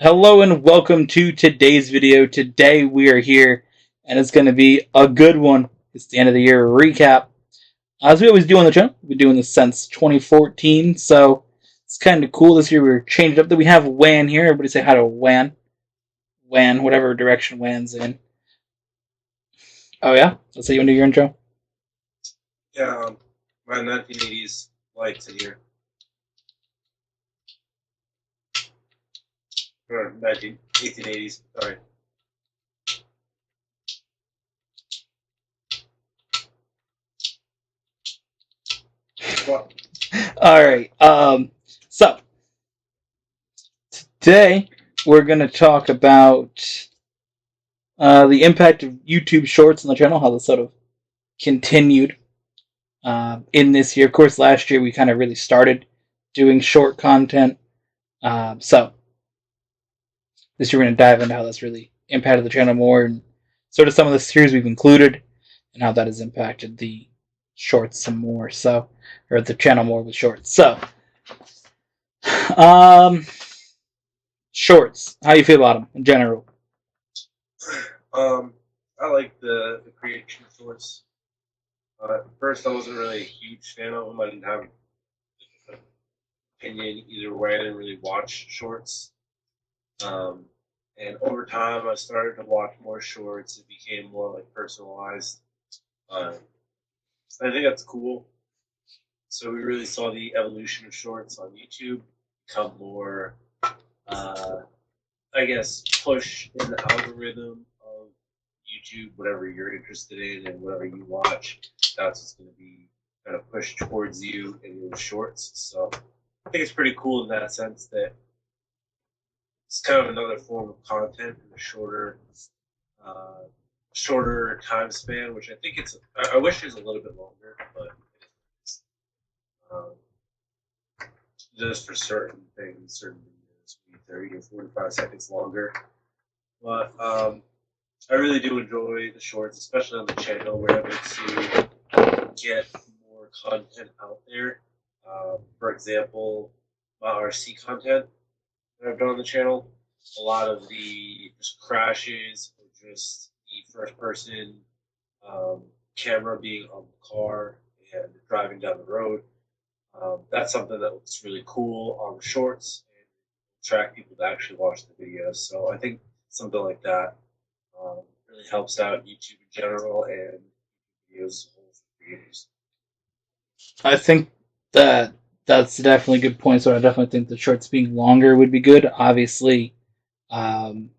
Hello and welcome to today's video. Today we are here and it's going to be a good one. It's the end of the year recap. As we always do on the channel, we've been doing this since 2014, so it's kind of cool. This year we're changed up. That we have WAN here. Everybody say hi to WAN. WAN, whatever direction WAN's in. Oh yeah? Let's say you want to do your intro? Yeah, my 1980s lights in here. Or 1880s, sorry. What? Alright, so today we're going to talk about the impact of YouTube Shorts on the channel, how this sort of continued in this year. Of course, last year we kind of really started doing short content. So this year we're going to dive into how that's really impacted the channel more and sort of some of the series we've included and how that has impacted the shorts some more. So, or the channel more with shorts. So, shorts. How you feel about them in general? I like the creation shorts. At first, I wasn't really a huge fan of them. I didn't have an opinion either way. I didn't really watch shorts. And over time, I started to watch more shorts. It became more like personalized. I think that's cool. So we really saw the evolution of shorts on YouTube become more, I guess, push in the algorithm of YouTube, whatever you're interested in and whatever you watch, that's what's going to be kind of pushed towards you in your shorts. So I think it's pretty cool in that sense that it's kind of another form of content in a shorter time span, which I think I wish it was a little bit longer, but um, just for certain things, certain videos, maybe 30 or 45 seconds longer. But I really do enjoy the shorts, especially on the channel. We're able to get more content out there. For example, my RC content that I've done on the channel, a lot of the just crashes or just the first person camera being on the car and driving down the road. That's something that looks really cool on the shorts and attract people to actually watch the videos. So I think something like that really helps out YouTube in general and videos for creators. I think that that's definitely a good point. So I definitely think the shorts being longer would be good. Obviously, um,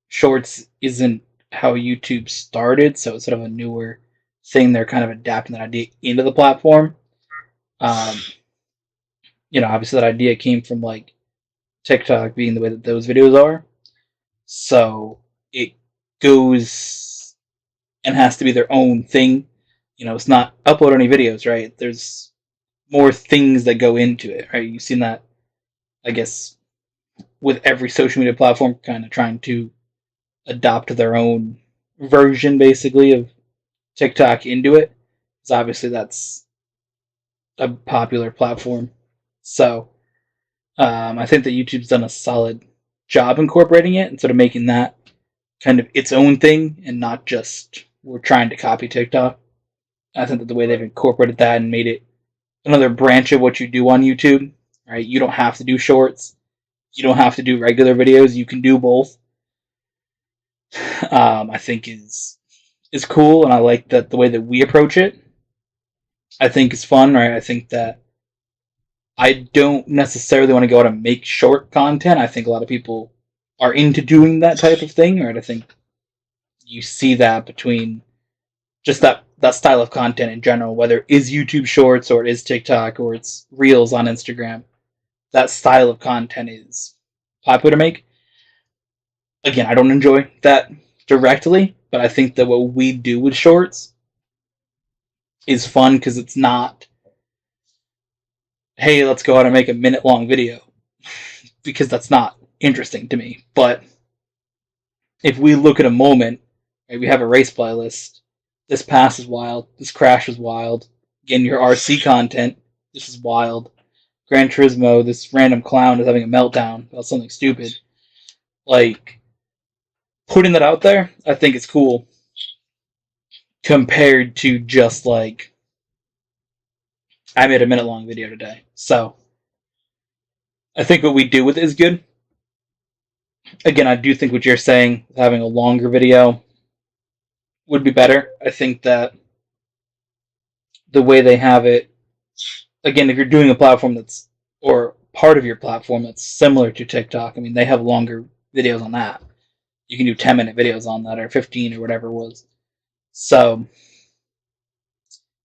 shorts isn't how YouTube started, so it's sort of a newer thing. They're kind of adapting that idea into the platform. Um, Obviously that idea came from like TikTok being the way that those videos are. So it goes and has to be their own thing. It's not upload any videos, right? There's more things that go into it, right? You've seen that, I guess, with every social media platform kind of trying to adopt their own version, basically, of TikTok into it. Because obviously that's a popular platform. So I think that YouTube's done a solid job incorporating it and sort of making that kind of its own thing and not just we're trying to copy TikTok. I think that the way they've incorporated that and made it another branch of what you do on YouTube, right? You don't have to do shorts. You don't have to do regular videos. You can do both. I think is cool, and I like that the way that we approach it. I think is fun, right? I think that I don't necessarily want to go out and make short content. I think a lot of people are into doing that type of thing, right? I think you see that between just that style of content in general, whether it is YouTube Shorts or it is TikTok or it's Reels on Instagram. That style of content is popular to make. Again, I don't enjoy that directly, but I think that what we do with shorts is fun because it's not, hey, let's go out and make a minute long video, because that's not interesting to me. But if we look at a moment, right, we have a race playlist. This pass is wild. This crash is wild. Again, your RC content. This is wild. Gran Turismo. This random clown is having a meltdown about something stupid. like putting that out there, I think it's cool compared to just like I made a minute long video today. So I think what we do with it is good. Again, I do think what you're saying, having a longer video would be better. I think that the way they have it, again, if you're doing a platform that's, or part of your platform that's similar to TikTok, I mean, they have longer videos on that. You can do 10-minute videos on that, or 15, or whatever it was. So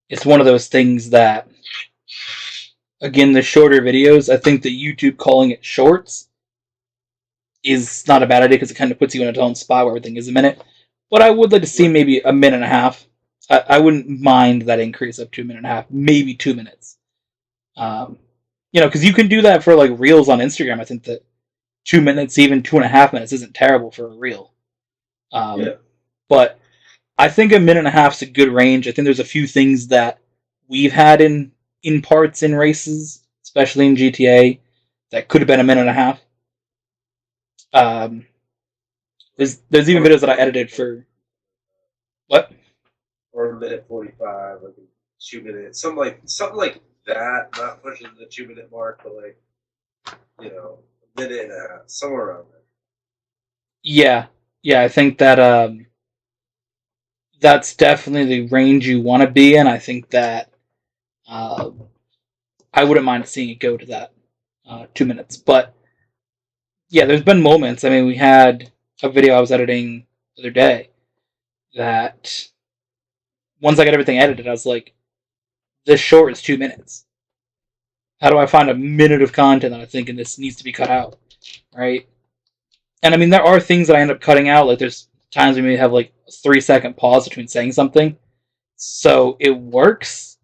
it's one of those things that, again, the shorter videos, I think that YouTube calling it shorts is not a bad idea because it kind of puts you in its own spot where everything is a minute. But I would like to see maybe a minute and a half. I wouldn't mind that increase up to a minute and a half, maybe 2 minutes. Because you can do that for like reels on Instagram. I think that 2 minutes, even 2.5 minutes, isn't terrible for a reel. Yeah. But I think a minute and a half is a good range. I think there's a few things that we've had in parts in races, especially in GTA, that could have been a minute and a half. There's even videos that I edited for what? Or a minute 45, like 2 minutes, something like that. Not pushing the 2 minute mark, but like a minute and a half, somewhere around there. Yeah, I think that that's definitely the range you want to be in. I think that uh, I wouldn't mind seeing it go to that 2 minutes. But yeah, there's been moments. I mean, we had a video I was editing the other day that once I got everything edited, I was like, this short is 2 minutes. How do I find a minute of content that I think this needs to be cut out, right? And I mean, there are things that I end up cutting out. Like there's times we may have like a 3-second pause between saying something, so it works,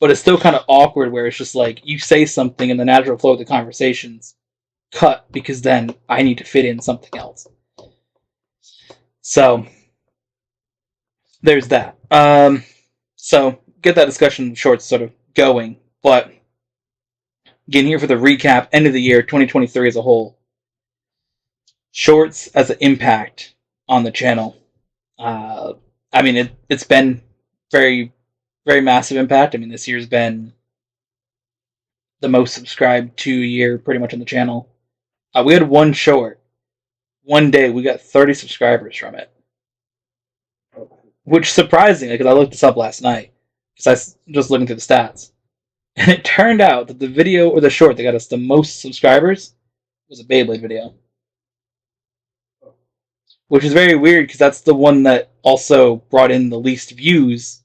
but it's still kind of awkward where it's just like you say something and the natural flow of the conversation's cut because then I need to fit in something else. So there's that. So get that discussion shorts sort of going, but getting here for the recap, end of the year, 2023 as a whole. Shorts as an impact on the channel. I mean, it's been very, very massive impact. I mean, this year's been the most subscribed to year pretty much on the channel. We had one short. One day we got 30 subscribers from it. Which surprising, because I looked this up last night. Because I was just looking through the stats. And it turned out that the video or the short that got us the most subscribers was a Beyblade video. Which is very weird because that's the one that also brought in the least views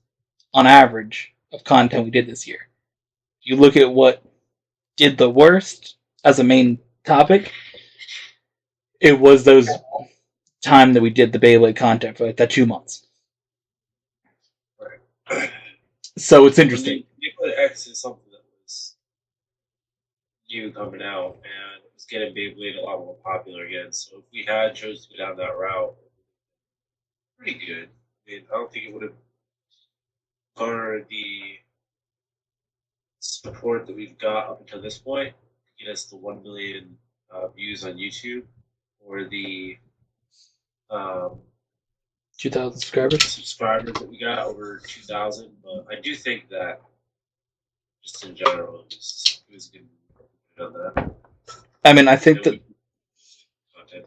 on average of content we did this year. You look at what did the worst as a main topic, it was those time that we did the Beyblade content for like that 2 months. Right. So it's interesting. You put X in something that was new coming out, and it was getting Beyblade a lot more popular again. So if we had chose to go down that route, pretty good. I mean, I don't think it would have garnered the support that we've got up until this point to get us the 1 million views on YouTube, or the 2,000 subscribers that we got, over 2,000. But I do think that just in general, it was good on that. I mean, I think that content.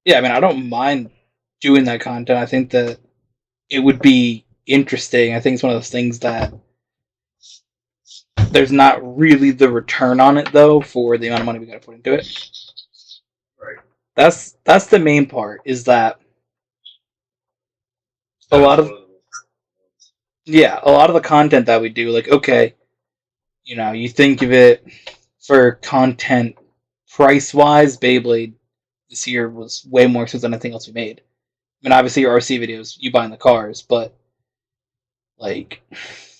Yeah, I mean, I don't mind doing that content. I think that it would be interesting. I think it's one of those things that there's not really the return on it though for the amount of money we got to put into it. Right. That's the main part, is that a lot of the content that we do, like, okay, you think of it for content price wise, Beyblade this year was way more expensive than anything else we made. I mean, obviously your RC videos, you buying the cars, but like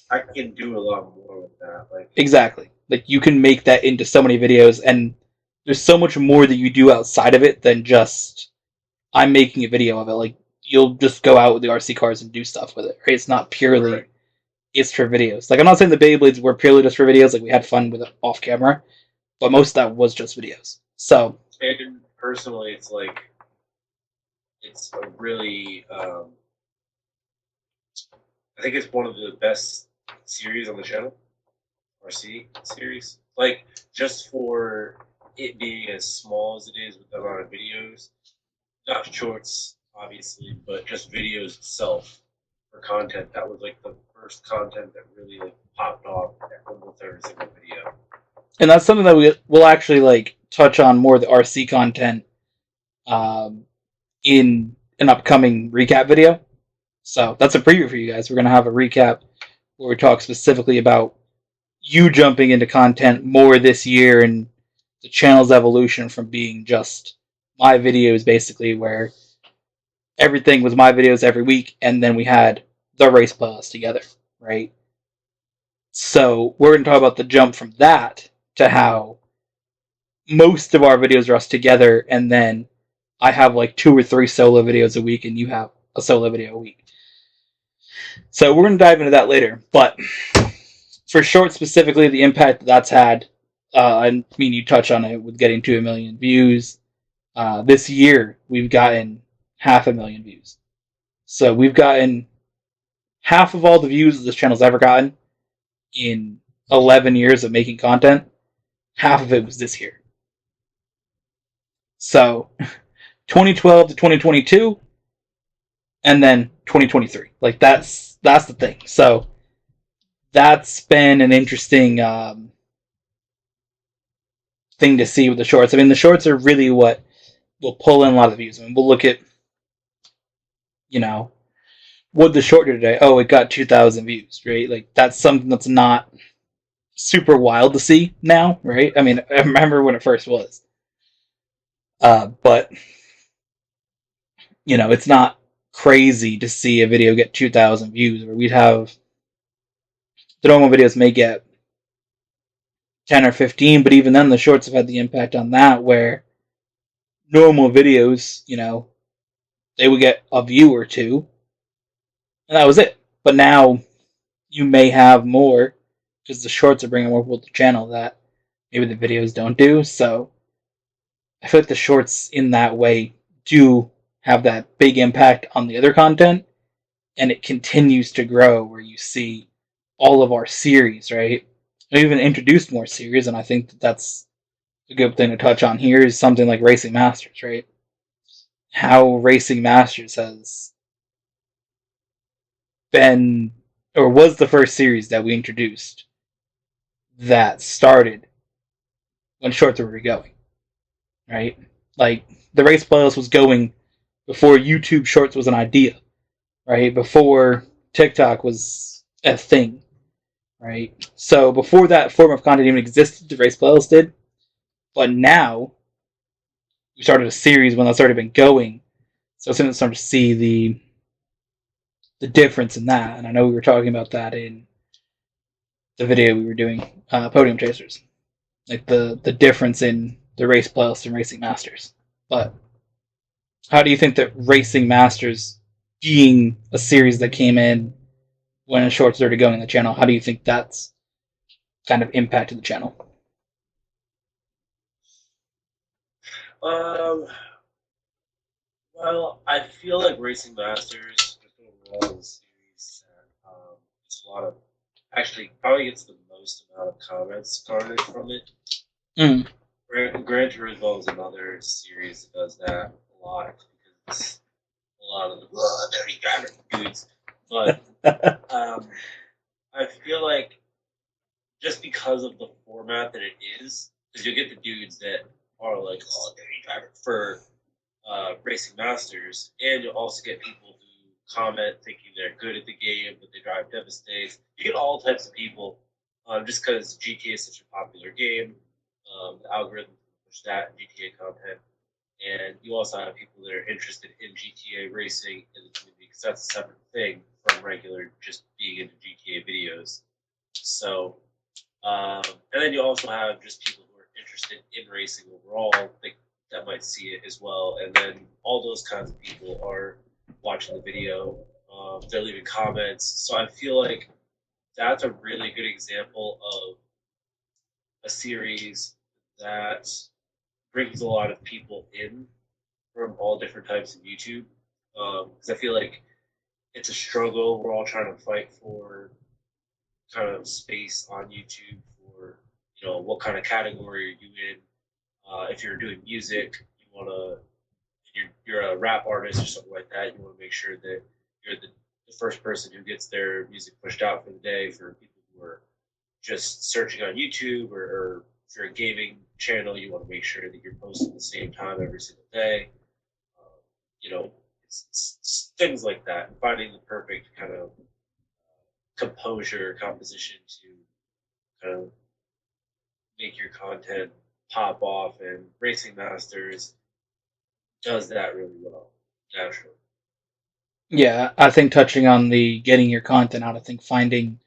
I can do a lot more with that. Like exactly, like you can make that into so many videos, and there's so much more that you do outside of it than just I'm making a video of it. Like you'll just go out with the RC cars and do stuff with it. Right? It's not purely. Right. It's for videos. Like I'm not saying the Beyblades were purely just for videos. Like we had fun with it off camera, but most of that was just videos. So and personally, it's like it's a really I think it's one of the best series on the channel, RC series. Like just for it being as small as it is with the amount of videos, not shorts obviously, but just videos itself for content. That was like the first content that really like popped off at almost every single video. And that's something that will actually like touch on more of the RC content um, in an upcoming recap video. So that's a preview for you guys. We're gonna have a recap where we talk specifically about you jumping into content more this year and the channel's evolution from being just my videos basically where everything was my videos every week and then we had the race playlist together, right? So we're going to talk about the jump from that to how most of our videos are us together and then I have like 2 or 3 solo videos a week and you have a solo video a week. So we're going to dive into that later, but for short specifically, the impact that's had, I mean, you touch on it with getting to 1 million views. This year, we've gotten 500,000 views. So we've gotten half of all the views this channel's ever gotten in 11 years of making content. Half of it was this year. So 2012 to 2022, and then 2023. Like that's the thing. So that's been an interesting thing to see with the shorts. I mean, the shorts are really what will pull in a lot of the views. I mean, we'll look at, you know, what the short do today. Oh, it got 2,000 views, right? Like that's something that's not super wild to see now, right? I mean, I remember when it first was, but it's not crazy to see a video get 2,000 views. Where we'd have the normal videos may get 10 or 15, but even then, the shorts have had the impact on that. Where normal videos, they would get a view or two, and that was it. But now you may have more because the shorts are bringing more people to the channel that maybe the videos don't do. So I feel like the shorts in that way do have that big impact on the other content, and it continues to grow where you see all of our series, right? We even introduced more series, and I think that's a good thing to touch on here is something like Racing Masters, right? How Racing Masters has been or was the first series that we introduced that started when shorts were going, right? Like the race playlist was going before YouTube Shorts was an idea, right? Before TikTok was a thing, right? So before that form of content even existed, the race playlist did. But now we started a series when that's already been going, so it's going to start to see the difference in that. And I know we were talking about that in the video we were doing, Podium Chasers, like the difference in the race playlist and Racing Masters. But how do you think that Racing Masters, being a series that came in when a short started going in the channel, how do you think that's kind of impacted the channel? Um, well, I feel like Racing Masters, just overall, is a series that it's a lot of actually probably gets the most amount of comments garnered from it. Mm. Gran Turismo is another series that does that a lot because it's a lot of the dirty driver dudes. But I feel like just because of the format that it is, because you'll get the dudes that are like, oh, dirty driver for Racing Masters, and you'll also get people who comment thinking they're good at the game, but they drive devastates. You get all types of people, just because GTA is such a popular game. The algorithm push that GTA content, and you also have people that are interested in GTA racing in the community because that's a separate thing from regular just being into GTA videos. So, and then you also have just people who are interested in racing overall that might see it as well. And then all those kinds of people are watching the video. They're leaving comments. So I feel like that's a really good example of a series that brings a lot of people in from all different types of YouTube. Because I feel like it's a struggle. We're all trying to fight for kind of space on YouTube for what kind of category are you in. If you're doing music, you want to you're a rap artist or something like that. You want to make sure that you're the first person who gets their music pushed out for the day. For people who are just searching on YouTube, or if you're a gaming channel, you want to make sure that you're posting at the same time every single day. Um, you know, it's things like that. Finding the perfect kind of composure, composition to kind of make your content pop off. And Racing Masters does that really well, naturally. Yeah, I think touching on the getting your content out, I think finding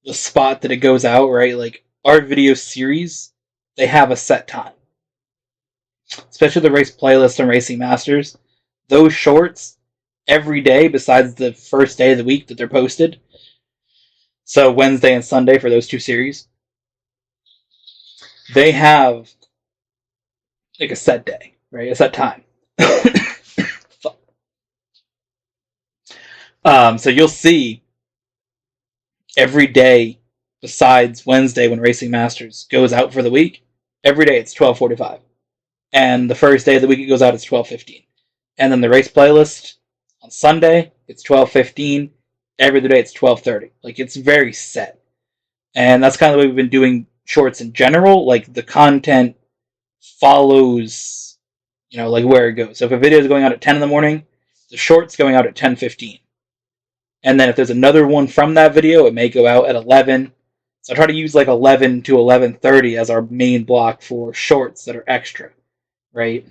the spot that it goes out, right? Like our video series, they have a set time, especially the race playlist and Racing Masters. Those shorts every day, besides the first day of the week that they're posted. So Wednesday and Sunday for those two series, they have like a set day, right? A set time. So you'll see every day besides Wednesday when Racing Masters goes out for the week. Every day it's 12:45, and the first day of the week it goes out it's 12:15, and then the race playlist on Sunday it's 12:15. Every other day it's 12:30. Like it's very set, and that's kind of the way we've been doing shorts in general. Like the content follows, like where it goes. So if a video is going out at 10 in the morning, the short's going out at 10:15. And then if there's another one from that video, it may go out at 11. So I try to use like 11 to 11:30 as our main block for shorts that are extra, right?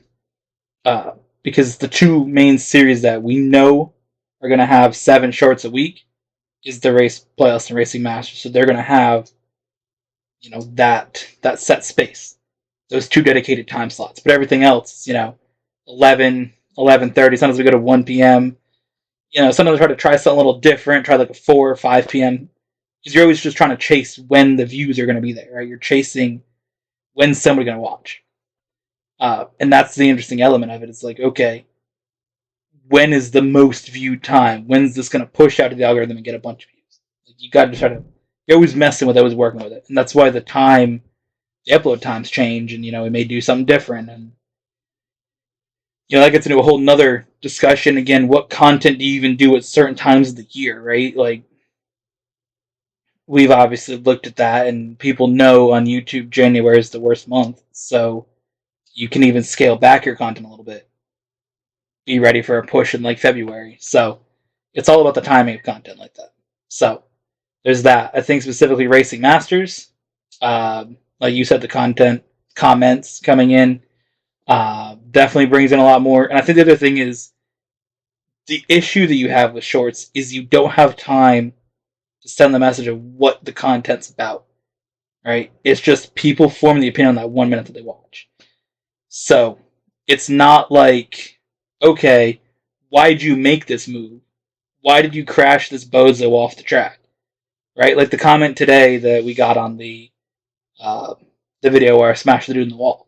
Because the two main series that we know are going to have 7 shorts a week is the race playlist and Racing Masters. So they're going to have, that set space, those two dedicated time slots. But everything else, 11, 11:30. Sometimes we go to 1 p.m. Sometimes I try to try something a little different, try like a 4 or 5 p.m. Because you're always just trying to chase when the views are going to be there, right? You're chasing when somebody's going to watch. And that's the interesting element of it. It's like, okay, when is the most viewed time? When's this going to push out to the algorithm and get a bunch of views? Like, you got to try to, you're always messing with it, always working with it. And that's why the upload times change, and, we may do something different. And, that gets into a whole nother discussion. Again, what content do you even do at certain times of the year, right? Like, we've obviously looked at that, and people know on YouTube January is the worst month, so you can even scale back your content a little bit. Be ready for a push in like February. So it's all about the timing of content like that. So there's that. I think specifically Racing Masters, like you said, the content comments coming in definitely brings in a lot more. And I think the other thing is the issue that you have with shorts is you don't have time to send the message of what the content's about, right? It's just people forming the opinion on that 1 minute that they watch. So it's not like, okay, why'd you make this move? Why did you crash this bozo off the track? Right? Like the comment today that we got on uh, the video where I smashed the dude in the wall,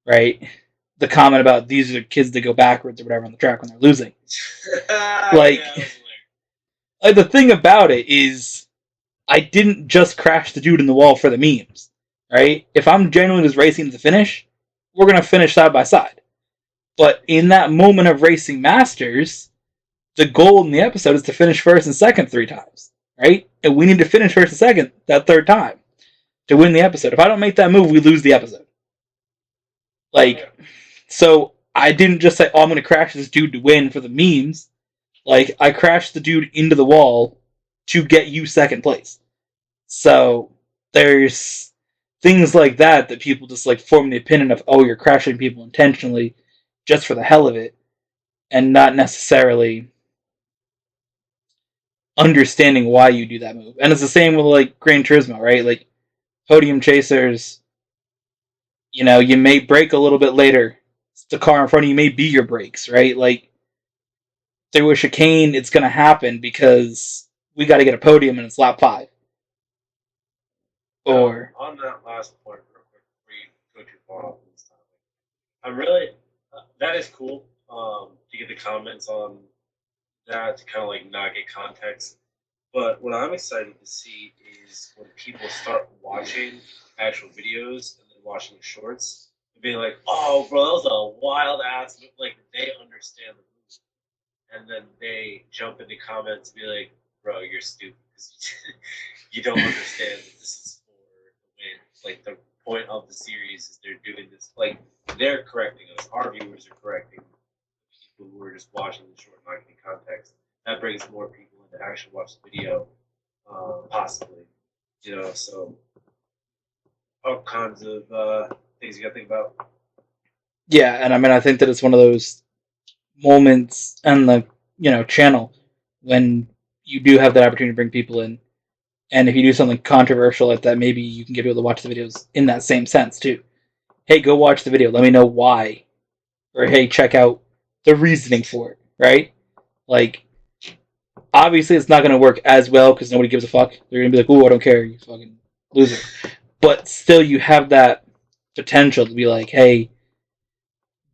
right? The comment about these are the kids that go backwards or whatever on the track when they're losing. Like, Yeah, like the thing about it is I didn't just crash the dude in the wall for the memes, right? If I'm genuinely just racing to the finish, we're gonna finish side by side. But in that moment of Racing Masters, the goal in the episode is to finish first and second 3 times, right? And we need to finish first and second that third time to win the episode. If I don't make that move, we lose the episode. Like, so I didn't just say, "Oh, I'm going to crash this dude to win for the memes." Like, I crashed the dude into the wall to get you second place. So there's things like that people just like form the opinion of, oh, you're crashing people intentionally just for the hell of it, and not necessarily understanding why you do that move. And it's the same with like Gran Turismo, right? Like podium chasers, you may brake a little bit later. The car in front of you may be your brakes, right? Like through a chicane, it's going to happen because we got to get a podium and it's lap 5. Or on that last point, real quick, before you go too far off this topic, I'm really that is cool. To get the comments on that to kind of like not get context. But what I'm excited to see is when people start watching actual videos and then watching shorts and being like, "Oh, bro, that was a wild ass," like they understand the movie, and then they jump in the comments and be like, "Bro, you're stupid because you don't understand that this is for the win. Like the point of the series is they're doing this. Like they're correcting us. Our viewers are correcting people who are just watching the short, not getting context. That brings more people in to actually watch the video, possibly. You know, so all kinds of things you got to think about. Yeah, and I mean, I think that it's one of those moments on the channel when you do have that opportunity to bring people in, and if you do something controversial like that, maybe you can get people to watch the videos in that same sense too. Hey, go watch the video. Let me know why, or hey, check out the reasoning for it. Right? Like, obviously, it's not going to work as well because nobody gives a fuck. They're going to be like, "Ooh, I don't care, you fucking loser." But still, you have that potential to be like, "Hey,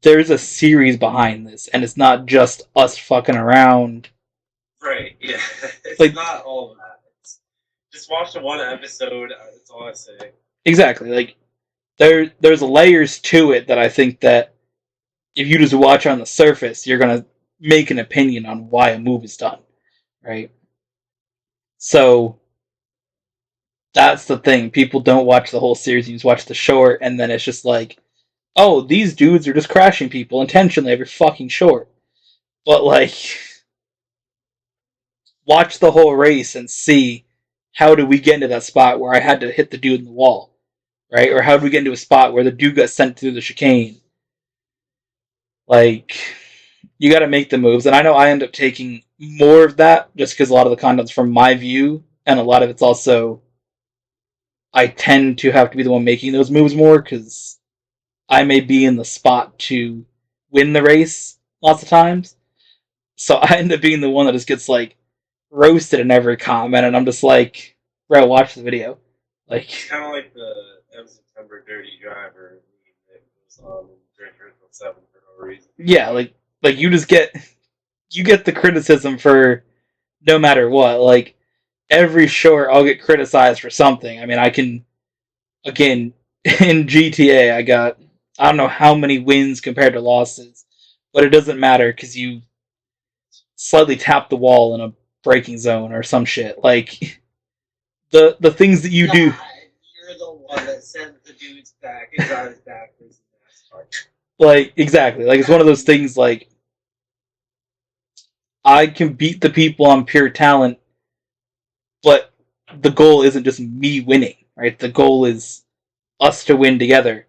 there's a series behind this, and it's not just us fucking around." Right? Yeah, it's Like, not all of that. It's just watch the one episode. That's all I say. exactly. Like, there's layers to it that I think that if you just watch on the surface, you're gonna make an opinion on why a move is done, right? So that's the thing. People don't watch the whole series; you just watch the short, and then it's just like, oh, these dudes are just crashing people intentionally every fucking short. But like, watch the whole race and see how did we get into that spot where I had to hit the dude in the wall, right? Or how did we get into a spot where the dude got sent through the chicane? Like, you got to make the moves, and I know I end up taking more of that just because a lot of the content's from my view, and a lot of it's also I tend to have to be the one making those moves more because I may be in the spot to win the race lots of times. So I end up being the one that just gets like roasted in every comment, and I'm just like, bro, watch the video. Like, It's kind of like the M September Dirty Driver that goes on in Gran Turismo 7 for no reason. yeah, like you get the criticism for no matter what. Like every short, I'll get criticized for something. I mean, I can again in GTA, I don't know how many wins compared to losses, but it doesn't matter because you slightly tap the wall in a braking zone or some shit. Like the things that you God, do. you're the one that sends the dudes back and drives backwards in NASCAR. Like, exactly. Like, it's one of those things, like, I can beat the people on pure talent, but the goal isn't just me winning, right? The goal is us to win together.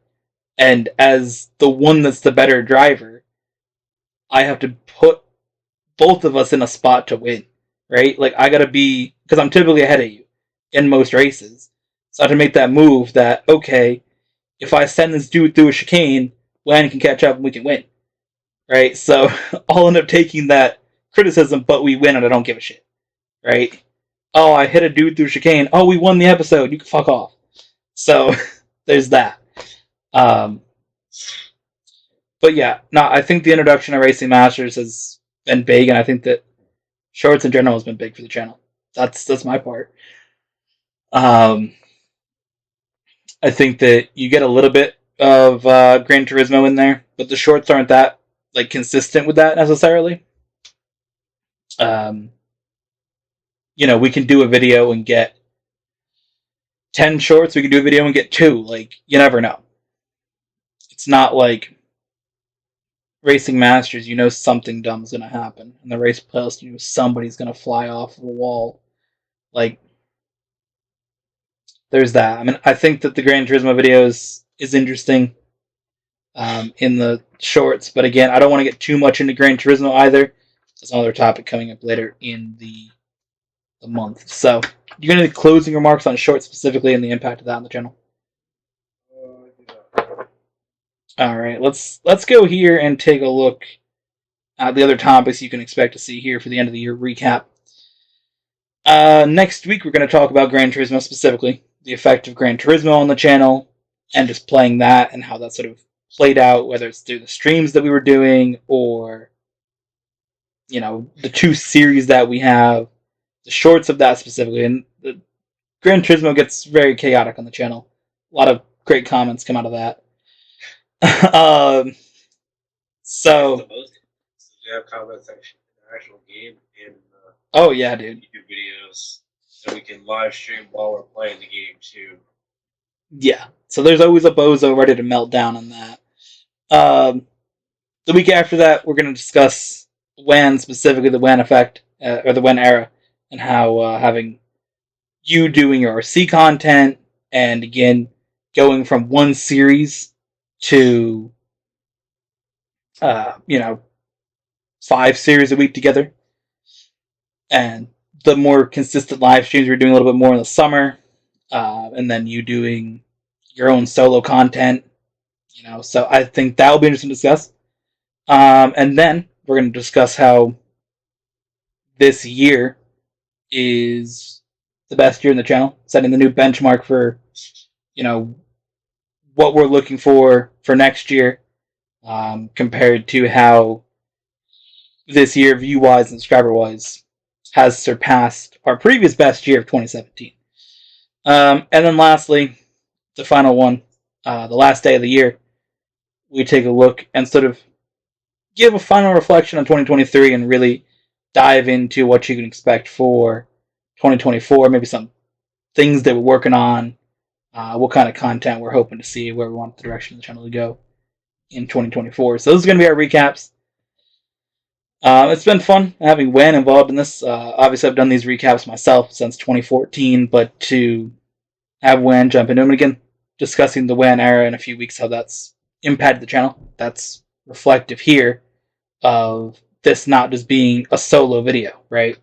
And as the one that's the better driver, I have to put both of us in a spot to win, right? Like, I gotta be, because I'm typically ahead of you in most races. So I have to make that move that, okay, if I send this dude through a chicane, Lan can catch up and we can win, right? So I'll end up taking that criticism, but we win and I don't give a shit, right? Oh, I hit a dude through chicane. Oh, we won the episode. You can fuck off. So there's that. Um, but yeah, no, I think the introduction of Racing Masters has been big, and I think that shorts in general has been big for the channel. That's my part. Um, I think that you get a little bit of Gran Turismo in there, but the shorts aren't that like consistent with that necessarily. Um, we can do a video and get 10 shorts. We can do a video and get 2. Like, you never know. It's not like Racing Masters. You know something dumb's gonna happen, and the race playlist. You know somebody's gonna fly off of a wall. Like, there's that. I mean, I think that the Gran Turismo videos is interesting in the shorts, but again, I don't want to get too much into Gran Turismo either. That's another topic coming up later in the month. So, you got any closing remarks on shorts specifically and the impact of that on the channel? All right, let's go here and take a look at the other topics you can expect to see here for the end of the year recap. Next week, we're going to talk about Gran Turismo specifically, the effect of Gran Turismo on the channel, and just playing that and how that sort of played out, whether it's through the streams that we were doing or the two series that we have, the shorts of that specifically, and the Gran Turismo gets very chaotic on the channel. A lot of great comments come out of that. um, That's the so, most. So we have comment section in the actual game and oh yeah, dude, YouTube videos, so we can live stream while we're playing the game too. yeah. So there's always a bozo ready to melt down on that. Um, the week after that, we're going to discuss WAN, specifically the WAN effect or the WAN era, and how having you doing your RC content and again going from one series to 5 series a week together, and the more consistent live streams we're doing a little bit more in the summer, and then you doing your own solo content. So I think that will be interesting to discuss. And then we're going to discuss how this year is the best year in the channel, setting the new benchmark for you know what we're looking for next year, compared to how this year, view wise and subscriber wise, has surpassed our previous best year of 2017. And then lastly, the final one, the last day of the year, we take a look and sort of give a final reflection on 2023 and really dive into what you can expect for 2024, maybe some things that we're working on, what kind of content we're hoping to see, where we want the direction of the channel to go in 2024. So this is going to be our recaps. It's been fun having Wen involved in this. Obviously, I've done these recaps myself since 2014, but to have Wen jump into them again, discussing the Wen era in a few weeks, how that's impacted the channel, that's reflective here of this not just being a solo video, right?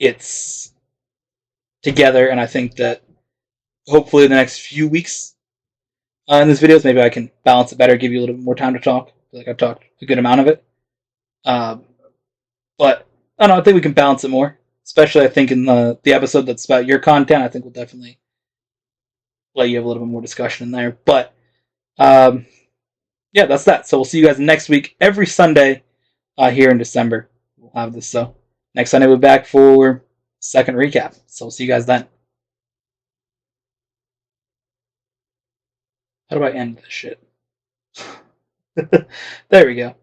It's together, and I think that hopefully in the next few weeks in these videos, maybe I can balance it better, give you a little bit more time to talk. I feel like I've talked a good amount of it. Um, but I don't know, I think we can balance it more. Especially I think in the episode that's about your content, I think we'll definitely let you have a little bit more discussion in there. But um, yeah, that's that. So we'll see you guys next week, every Sunday here in December. We'll have this. So next Sunday we'll be back for second recap. So we'll see you guys then. How do I end this shit? There we go.